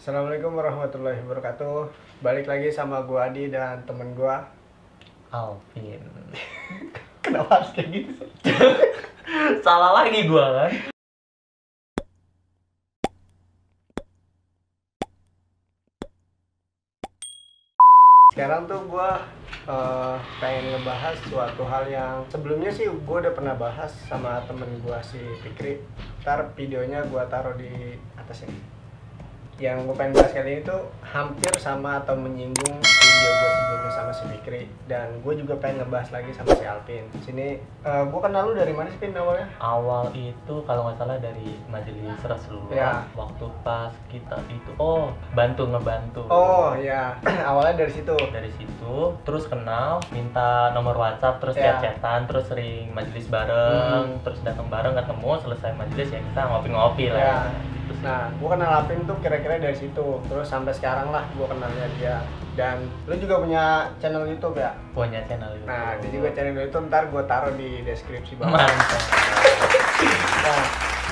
Assalamualaikum warahmatullahi wabarakatuh. Balik lagi sama gua Adi dan temen gua Alvin. Kenapa harus kayak gitu sih? Salah lagi gua kan. Sekarang tuh gua pengen ngebahas suatu hal yang sebelumnya sih gua udah pernah bahas sama temen gua si Fikri. Ntar videonya gua taruh di atas ini. Yang gue pengen bahas kali ini tuh hampir sama atau menyinggung video gue sebelumnya sama si Fikri. Dan gue juga pengen ngebahas lagi sama si Alvin. Sini, gue kenal lu dari mana sih, Pin, awalnya? Awal itu kalau nggak salah dari Majelis Rasulullah. Ya. Waktu pas kita itu ngebantu. Oh ya, awalnya dari situ. Dari situ terus kenal, minta nomor WhatsApp, terus Ya. chat-chatan, terus sering majelis bareng, terus datang bareng, ketemu, selesai majelis ya kita ngopi-ngopi lah. Ya. Terus Nah, gue kenal Alvin tuh kira-kira dari situ. Terus sampai sekarang lah gue kenalnya dia. Dan lu juga punya channel YouTube ya? punya channel YouTube. Nah, dia juga channel YouTube, ntar gue taruh di deskripsi bawah. Mantap.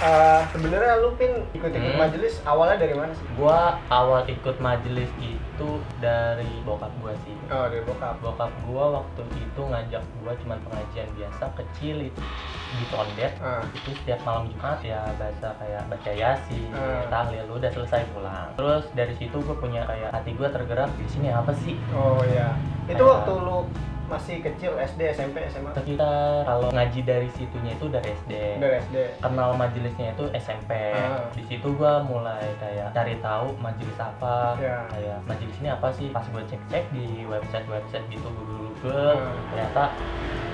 Nah, sebenarnya lu, Pin, ikut-ikut majelis awalnya dari mana sih? Gua awal ikut majelis itu dari bokap gua sih. Oh, dari bokap. Bokap gua waktu itu ngajak gua cuman pengajian biasa kecil itu di Condet. Itu setiap malam Jumat ya baca yasin, tahlil, udah selesai pulang. Terus dari situ gua punya kayak hati gua tergerak, di sini apa sih? Oh ya. Itu Kayak- waktu lu masih kecil, SD, SMP, SMA? Kita kalau ngaji dari situnya itu dari SD. Dari SD. Kenal majelisnya itu SMP. Di situ gua mulai kayak cari tahu majelis apa, Ya. kayak majelis ini apa sih. Pas gua cek-cek di website gitu, Google, ternyata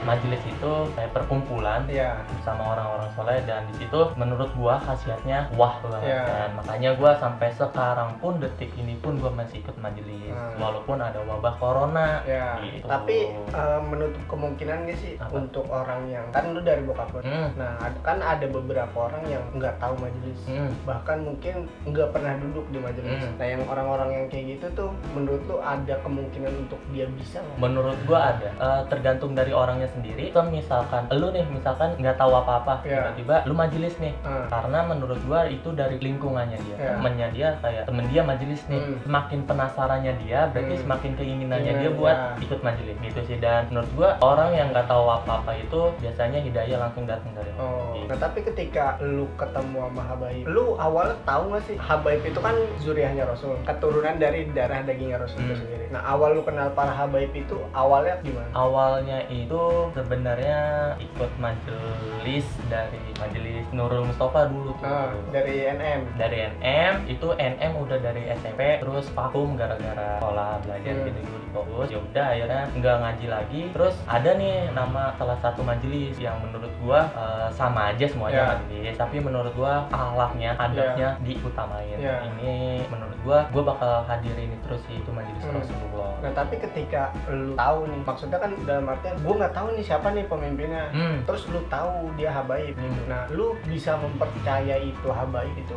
majelis itu kayak perkumpulan Iya. sama orang-orang soleh, dan di situ menurut gua khasiatnya wah banget. Ya. Dan makanya gua sampai sekarang pun, detik ini pun gua masih ikut majelis walaupun ada wabah corona. Ya. Gitu. Tapi menutup kemungkinan nggak sih Apa? untuk orang yang kan lu dari bokap lu. Nah, kan ada beberapa orang yang nggak tahu majelis. Bahkan mungkin nggak pernah duduk di majelis. Nah, yang orang-orang yang kayak gitu tuh menurut lu ada kemungkinan untuk dia bisa nggak? Menurut gua ada, tergantung dari orangnya sendiri. Kan misalkan lu nih, misalkan nggak tahu apa-apa, Ya. tiba-tiba lu majelis nih. Karena menurut gua itu dari lingkungannya dia, Ya. temennya dia, kayak temen dia majelis nih. Semakin penasarannya dia, berarti semakin keinginannya dia buat ikut majelis gitu sih. Dan menurut gua orang yang nggak tahu apa-apa itu biasanya hidayah langsung datang dari Allah. Oh, Gitu. nah tapi ketika lu ketemu sama Habaib, lu awalnya tahu nggak sih Habaib itu kan zuriyahnya Rasul, keturunan dari darah dagingnya Rasul itu sendiri. Nah, awal lu kenal para Habaib itu awalnya gimana? Awalnya itu sebenarnya ikut majelis dari Majelis Nurul Mustafa dulu tuh. Dari NM. Dari NM, itu NM udah dari SMP, terus vakum gara-gara sekolah belajar gitu dulu di fokus. Ya udah akhirnya nggak ngaji lagi. Terus ada nih nama salah satu majelis yang menurut gua sama aja semuanya majelis, tapi menurut gua akhlaknya, adabnya diutamain. Ini menurut gua bakal hadirin terus sih itu majelis Rasulullah. Nah, tapi ketika lu tahu nih, maksudnya kan dalam artian gua nggak tahu nih siapa nih pemimpinnya. Terus lu tahu dia Habaib. Nah, lu bisa mempercayai itu Habaib itu.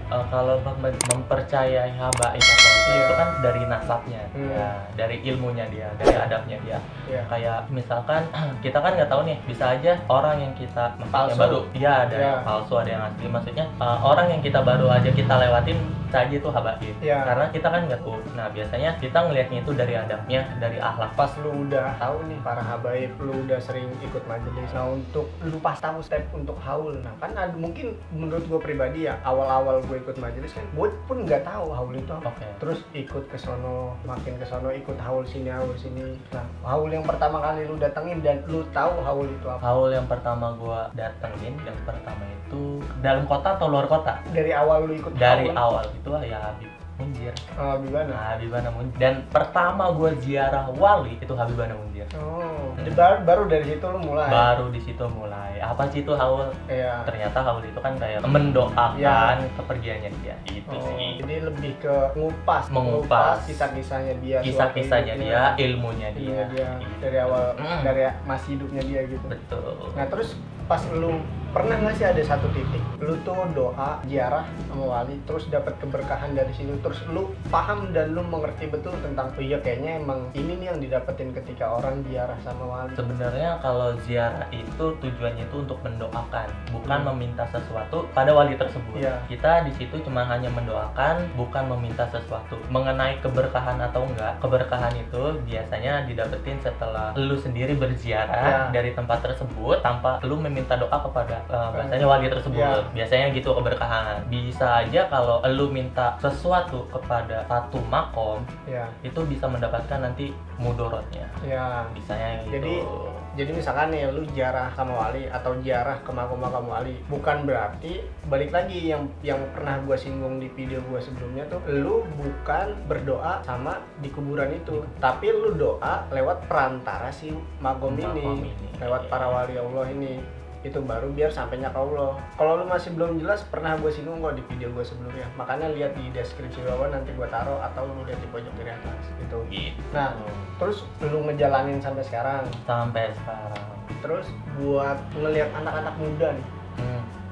Kalau mempercayai habaib atau itu kan dari nasabnya, ya, dari ilmunya dia, dari adabnya dia. Kayak misalkan kita kan nggak tahu nih, bisa aja orang yang kita maksudnya Palsu. baru, ada yang palsu, ada yang asli. Maksudnya orang yang kita baru aja kita lewatin saja itu habaib, karena kita kan nggak tahu. Nah, biasanya kita ngelihatnya itu dari adabnya, dari akhlak. Pas lu udah tahu nih para Habaib, lu udah sering ikut majelis. Nah, untuk lu pas tahu step untuk haul, nah kan ada mungkin menurut gue pribadi ya, awal-awal gue ikut majelis kan gue pun nggak tahu haul itu apa. Terus ikut ke sono, makin ke sono, ikut haul sini. Nah, haul yang pertama kali lu datengin dan lu tahu haul itu apa? Haul yang pertama gua datengin, yang pertama itu dalam kota atau luar kota? Dari awal lu ikut Dari haul? awal itu ya Habib Munzir. Habibana. Habibana Munzir. Dan pertama gua ziarah wali itu Habibana Munzir. Baru dari situ lu mulai. Baru di situ mulai. Apa sih itu haul? Iya. Ternyata haul itu kan kayak mendoakan kepergiannya dia. Itu sih. Jadi lebih ke mengupas kisah-kisahnya dia, Kisah-kisahnya dia, ilmunya dia. Dari awal, dari masih hidupnya dia gitu. Betul. Nah, terus pas lu pernah nggak sih ada satu titik lu tuh doa ziarah sama wali terus dapat keberkahan dari situ, terus lu paham dan lu mengerti betul tentang oh iya kayaknya emang ini nih yang didapetin ketika orang ziarah sama wali? Sebenarnya kalau ziarah itu tujuannya itu untuk mendoakan, bukan meminta sesuatu pada wali tersebut. Iya. Kita di situ cuma hanya mendoakan, bukan meminta sesuatu. Mengenai keberkahan atau enggak, keberkahan itu biasanya didapetin setelah lu sendiri berziarah dari tempat tersebut tanpa lu meminta doa kepada bahasanya wali tersebut. Biasanya gitu keberkahan. Bisa aja kalau lu minta sesuatu kepada satu makom, itu bisa mendapatkan nanti mudorotnya. Bisanya gitu. Jadi misalkan nih lu ziarah sama wali atau ziarah ke makam wali, bukan berarti balik lagi yang pernah gua singgung di video gua sebelumnya tuh, lu bukan berdoa sama di kuburan itu, tapi lu doa lewat perantara si makom ini, lewat para wali Allah ini. Itu baru biar sampainya ke Allah. Kalau lu masih belum jelas, pernah gue singgung kok di video gue sebelumnya, makanya lihat di deskripsi bawah, nanti gue taruh, atau lu lihat di pojok kiri atas gitu. Nah, terus lu ngejalanin sampai sekarang. Terus buat ngelihat anak-anak muda nih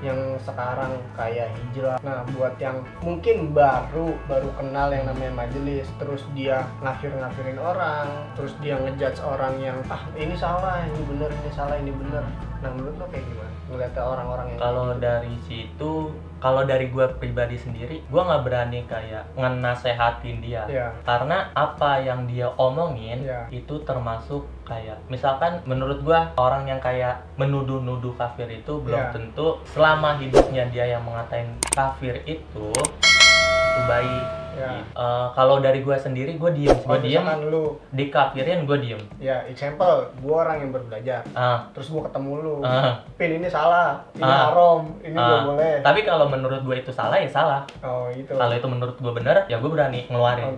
yang sekarang kayak hijrah, nah buat yang mungkin baru kenal yang namanya majelis, terus dia ngafir-ngafirin orang, terus dia ngejudge orang yang ini salah, ini bener, ini salah, ini bener. Nah menurut lo kayak gimana ngeliatnya orang-orang yang kalau dari situ, kalau dari gue pribadi sendiri, gue nggak berani kayak ngenasehatin dia, karena apa yang dia omongin itu termasuk kayak, misalkan menurut gue orang yang kayak menuduh-nuduh kafir itu belum tentu selama hidupnya dia yang mengatain kafir itu baik. Kalau dari gue sendiri, gue diem. Lu dikafirin, gue diem. Example, gue orang yang baru belajar, terus gue ketemu lu, Pin ini salah, ini haram, ini gak boleh. Tapi kalau menurut gue itu salah, ya salah. Itu. Kalau itu menurut gue bener, ya gue berani ngeluarin.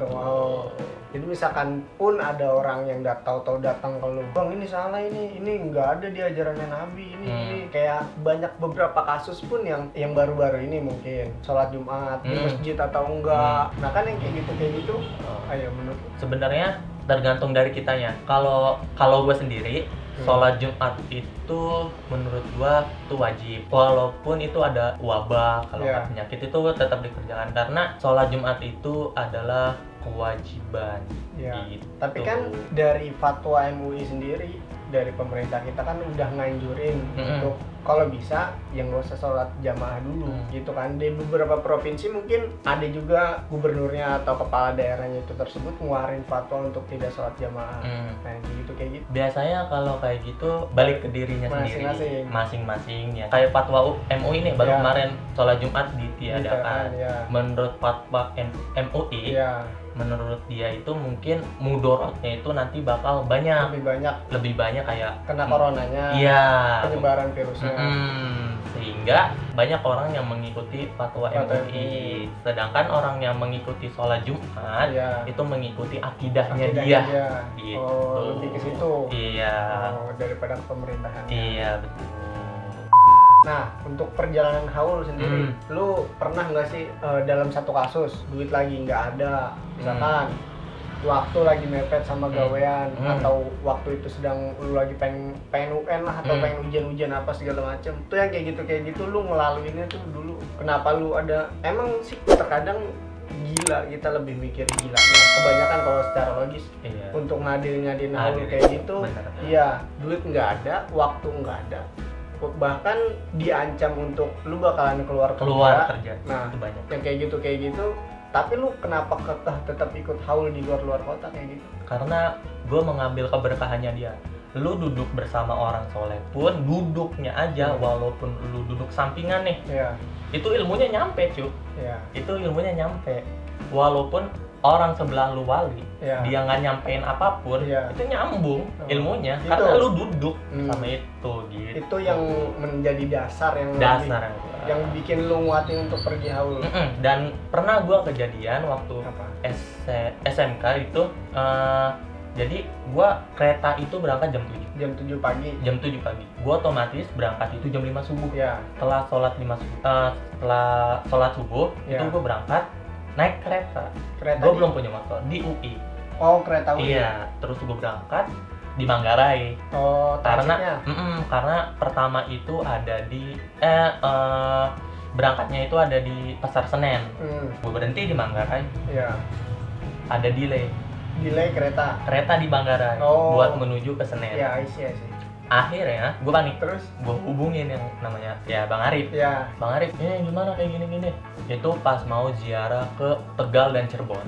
Jadi misalkan pun ada orang yang tahu-tahu datang ke lu, bang ini salah, ini nggak ada di ajarannya Nabi, ini kayak banyak beberapa kasus pun yang baru-baru ini mungkin sholat Jumat di masjid atau enggak. Nah kan yang kayak gitu, ayo menurut sebenarnya tergantung dari kitanya. Kalau gue sendiri, sholat Jumat itu menurut gua itu wajib, walaupun itu ada wabah, kalau ada penyakit itu tetap dikerjakan, karena sholat Jumat itu adalah kewajiban. Gitu. Tapi kan dari fatwa MUI sendiri, dari pemerintah kita kan udah nganjurin untuk kalau bisa yang gak usah sholat jamaah dulu gitu kan. Di beberapa provinsi mungkin ada juga gubernurnya atau kepala daerahnya itu tersebut ngeluarin fatwa untuk tidak sholat jamaah. Nah kayak gitu. Biasanya kalau kayak gitu balik ke dirinya sendiri, masing-masing ya. Kayak fatwa MUI ini baru kemarin sholat Jumat ditiadakan. Menurut fatwa MUI, menurut dia itu mungkin mudorotnya itu nanti bakal lebih banyak kayak kena coronanya, penyebaran virusnya. Sehingga banyak orang yang mengikuti fatwa MUI, sedangkan orang yang mengikuti sholat Jumat itu mengikuti akidahnya dia. Gitu. Lebih ke situ. Daripada pemerintahan. Betul. Nah, untuk perjalanan haul sendiri, lu pernah nggak sih dalam satu kasus duit lagi nggak ada, misalkan waktu lagi mepet sama gawean, atau waktu itu sedang lu lagi pengen UN lah, atau pengen ujian apa segala macem, tuh yang kayak gitu lu ngelaluinnya tuh dulu kenapa lu ada, emang sih terkadang gila, kita lebih mikir gilanya kebanyakan kalau secara logis. Untuk ngadirin haul kayak gitu, duit nggak ada, waktu nggak ada, bahkan diancam untuk lu bakalan keluar kerja. Nah, itu banyak yang kayak gitu. Tapi lu kenapa kekeh tetap ikut haul di luar kota kayak gitu? Karena gue mengambil keberkahannya dia. Lu duduk bersama orang soleh pun, duduknya aja walaupun lu duduk sampingan nih, itu ilmunya nyampe cuy. Itu ilmunya nyampe. Walaupun orang sebelah lu wali, dia nggak nyampein apapun, itu nyambung ilmunya, karena lu duduk sama itu gitu. Itu yang menjadi dasar yang bikin lu nguatin untuk pergi haul. Dan pernah gua kejadian waktu SMK itu, jadi gua kereta itu berangkat jam 7 pagi. Gua otomatis berangkat itu jam 5 subuh. Setelah sholat subuh itu gua berangkat naik kereta. Gue belum punya motor di UI. Kereta UI. Terus gue berangkat di Manggarai. Oh, transitnya. Karena pertama itu ada di berangkatnya itu ada di Pasar Senen. Gue berhenti di Manggarai. Iya. Ada delay Kereta di Manggarai buat menuju ke Senen. Iya, I see. Akhirnya gue panik, Terus gue hubungin yang namanya ya Bang Arif. ya Bang Arif, gimana kayak gini itu pas mau ziarah ke Tegal dan Cirebon.